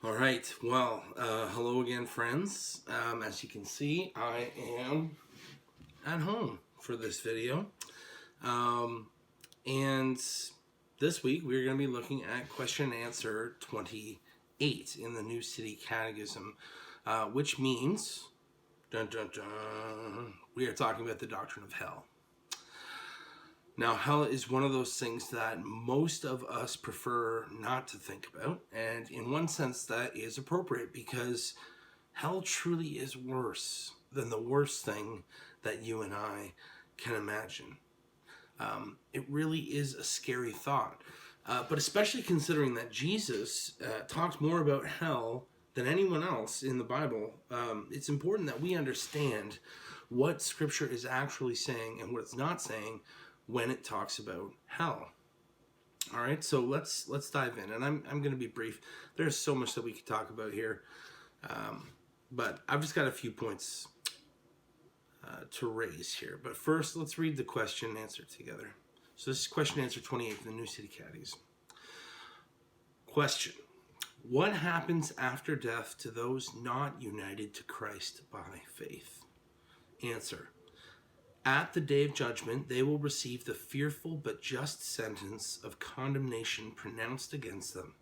All right. Well, hello again, friends. As you can see, I am at home for this video. Um, and this week, we're going to be looking at question and answer 28 in the new City Catechism, which means, dun, dun, dun, we are talking about the doctrine of hell. Now, hell is one of those things that most of us prefer not to think about, and in one sense, that is appropriate because hell truly is worse than the worst thing that you and I can imagine. It really is a scary thought, but especially considering that Jesus talks more about hell than anyone else in the Bible, it's important that we understand what Scripture is actually saying and what it's not saying when it talks about hell. All right, so let's dive in, and I'm going to be brief. There's so much that we could talk about here, but I've just got a few points to raise here. But first, let's read the question and answer together. So this is question and answer 28 in the New City Catechism. Question: what happens after death to those not united to Christ by faith? Answer: at the day of judgment, they will receive the fearful but just sentence of condemnation pronounced against them.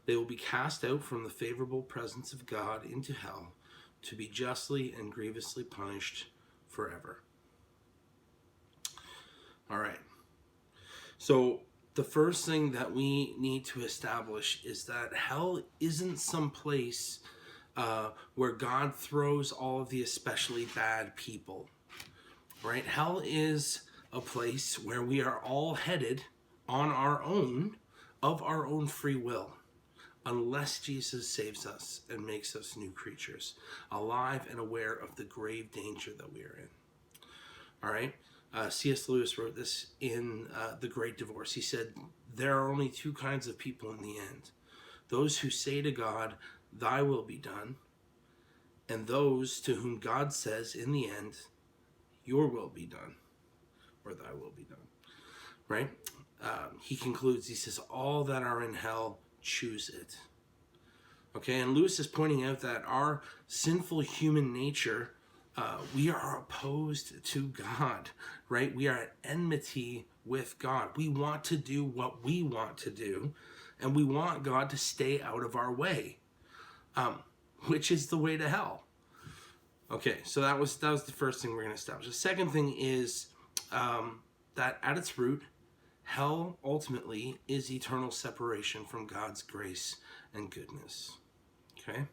They will be cast out from the favorable presence of God into hell to be justly and grievously punished forever. All right. So the first thing that we need to establish is that hell isn't some place where God throws all of the especially bad people. Right? Hell is a place where we are all headed on our own, of our own free will, unless Jesus saves us and makes us new creatures, alive and aware of the grave danger that we are in. All right? C.S. Lewis wrote this in The Great Divorce. He said, there are only two kinds of people in the end: those who say to God, thy will be done, and those to whom God says in the end, your will be done, or thy will be done, right? He concludes, he says, all that are in hell choose it. Okay, and Lewis is pointing out that our sinful human nature, we are opposed to God, right? We are at enmity with God. We want to do what we want to do, and we want God to stay out of our way, which is the way to hell. Okay, so that was the first thing we're going to establish. The second thing is that at its root, hell ultimately is eternal separation from God's grace and goodness. Okay?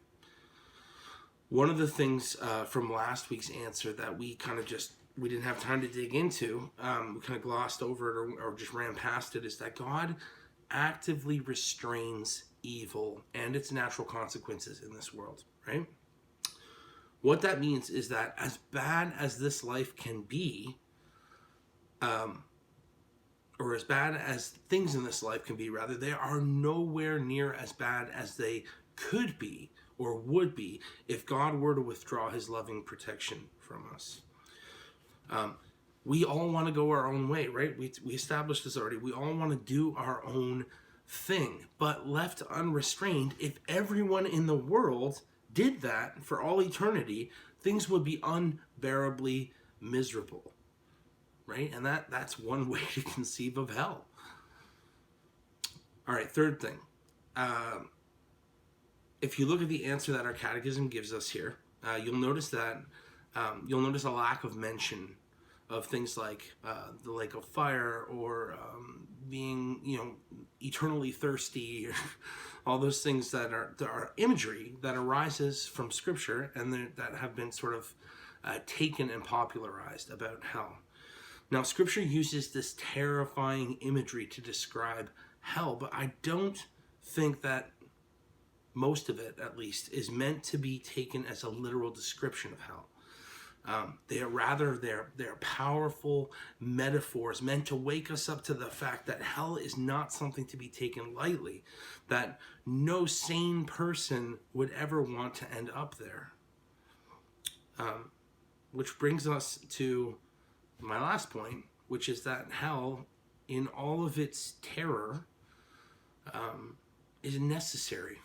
One of the things from last week's answer that we didn't have time to dig into, we kind of glossed over it or just ran past it, is that God actively restrains evil and its natural consequences in this world, right? What that means is that as bad as this life can be, or as bad as things in this life can be, rather, they are nowhere near as bad as they could be or would be if God were to withdraw his loving protection from us. We all want to go our own way, right? We established this already. We all want to do our own thing, but left unrestrained, if everyone in the world did that for all eternity, things would be unbearably miserable, right? And that's one way to conceive of hell. All right, third thing. If you look at the answer that our catechism gives us here, you'll notice a lack of mention of things like the lake of fire, or being, eternally thirsty, or all those things that are imagery that arises from Scripture and that have been sort of taken and popularized about hell. Now, Scripture uses this terrifying imagery to describe hell, but I don't think that most of it, at least, is meant to be taken as a literal description of hell. They're powerful metaphors meant to wake us up to the fact that hell is not something to be taken lightly, that no sane person would ever want to end up there. Which brings us to my last point, which is that hell, in all of its terror, is necessary.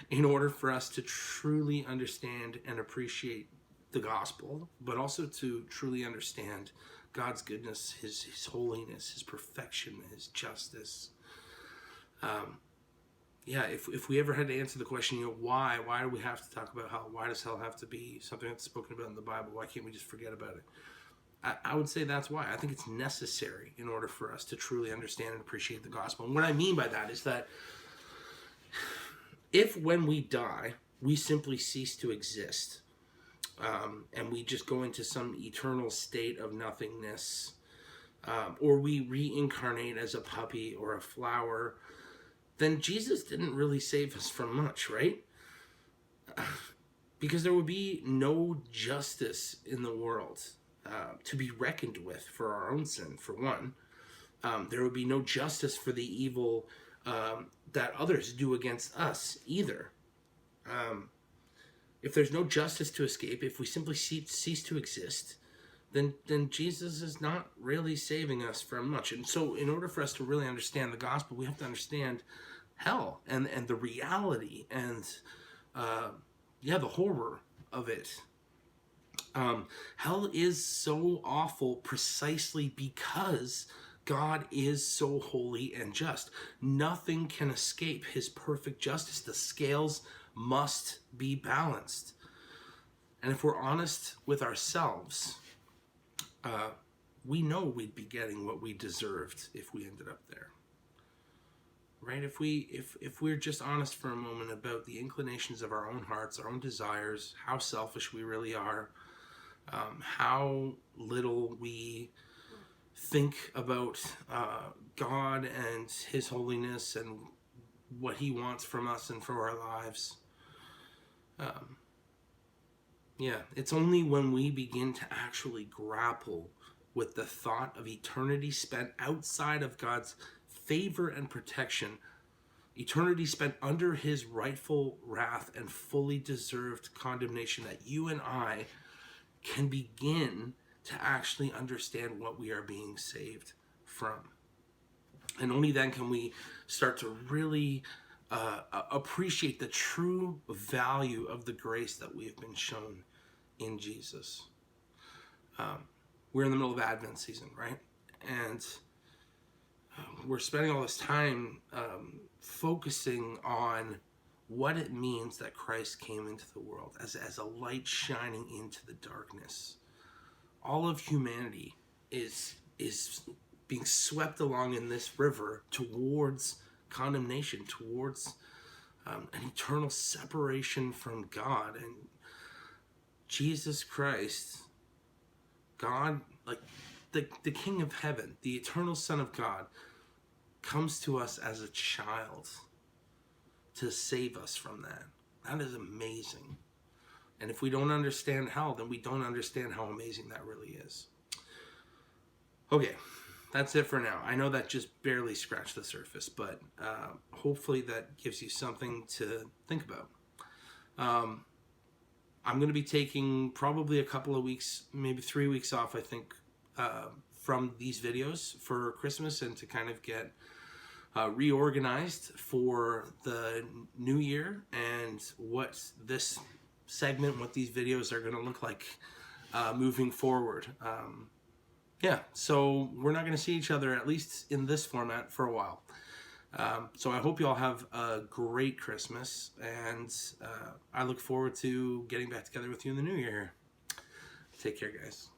in order for us to truly understand and appreciate the gospel, but also to truly understand God's goodness, his holiness, his perfection, his justice. If we ever had to answer the question, why do we have to talk about hell? Why does hell have to be something that's spoken about in the Bible? Why can't we just forget about it? I would say that's why. I think it's necessary in order for us to truly understand and appreciate the gospel. And what I mean by that is that if when we die, we simply cease to exist, and we just go into some eternal state of nothingness, or we reincarnate as a puppy or a flower, then Jesus didn't really save us from much, right? Because there would be no justice in the world to be reckoned with for our own sin, for one. There would be no justice for the evil that others do against us either. If there's no justice to escape, if we simply cease to exist, then Jesus is not really saving us from much. And so in order for us to really understand the gospel, we have to understand hell and the reality and the horror of it. Hell is so awful precisely because God is so holy and just. Nothing can escape his perfect justice. The scales must be balanced. And if we're honest with ourselves, we know we'd be getting what we deserved if we ended up there. Right? If we're just honest for a moment about the inclinations of our own hearts, our own desires, how selfish we really are, how little we think about God and his holiness and what he wants from us and for our lives. It's only when we begin to actually grapple with the thought of eternity spent outside of God's favor and protection, eternity spent under his rightful wrath and fully deserved condemnation, that you and I can begin to actually understand what we are being saved from. And only then can we start to really appreciate the true value of the grace that we have been shown in Jesus. We're in the middle of Advent season, right? And we're spending all this time focusing on what it means that Christ came into the world as a light shining into the darkness. All of humanity is being swept along in this river towards condemnation, towards an eternal separation from God. And Jesus Christ, God, like the King of Heaven, the eternal Son of God, comes to us as a child to save us from that. That is amazing. And if we don't understand hell, then we don't understand how amazing that really is. Okay, that's it for now. I know that just barely scratched the surface, but hopefully that gives you something to think about. I'm going to be taking probably a couple of weeks, maybe 3 weeks off, I think, from these videos for Christmas, and to kind of get reorganized for the new year and what this segment, what these videos are going to look like moving forward. So we're not going to see each other, at least in this format, for a while. So I hope you all have a great Christmas, and I look forward to getting back together with you in the new year. Take care, guys.